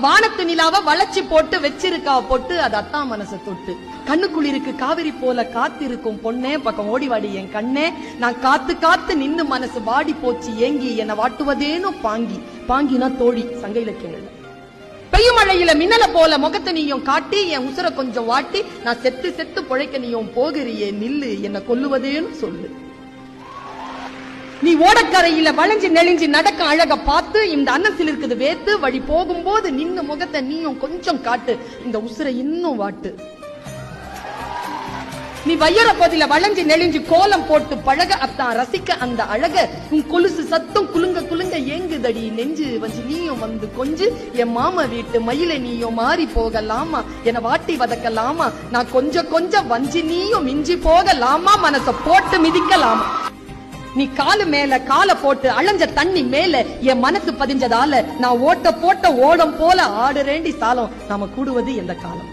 வானத்து நிலாவ வளைச்சி போட்டு வச்சிருக்கா பொட்டு அது அத்தா மனச தொட்டு கண்ணுக்குளிருக்கு காவிரி போல காத்திருக்கும் பொண்ணே பக்கம் ஓடிவாடி என் கண்ணே நான் காத்து காத்து நின்னு மனசு வாடி போச்சு ஏங்கி என்ன வாட்டுவதேனோ பாங்கி பாங்கினா தோழி சங்க இலக்கியங்கள்ல பெய்யும் மழையில மின்னல போல முகத்தை நீயும் காட்டி என் உசுர கொஞ்சம் வாட்டி நான் செத்து செத்து பொழைக்க நீயும் போகிறியே நில்லு என்ன கொல்லுவதேன்னு சொல்லு நீ ஓடக்கரையில வளைஞ்சு நெளிஞ்சு நடக்க அழக பார்த்து இந்த அன்னத்தில் இருக்குது வேத்து வழி போகும்போது நின்னு முகத்தை நீயும் கொஞ்சம் காட்டு இந்த உசுரை இன்னும் வாட்டு நீ வையற போதில வளைஞ்சு நெளிஞ்சு கோலம் போட்டு பழக அத்தான் ரசிக்க அந்த அழக உன் கொலுசு சத்தம் குலுங்க குலுங்க ஏங்குதடி நெஞ்சு வஞ்சி நீயும் வந்து கொஞ்சு என் மாமா வீட்டு மயில நீயும் மாறி போகலாமா என வாட்டி வதக்கலாமா நான் கொஞ்சம் கொஞ்சம் வஞ்சி நீயும் மிஞ்சி போகலாமா மனச போட்டு மிதிக்கலாமா நீ காலு மேல கால போட்டு அலைஞ்ச தண்ணி மேல என் மனசு பதிஞ்சதால நான் ஓட்ட போட்ட ஓடம் போல ஆடுறேண்டி சாலம் நாம கூடுவது எந்த காலம்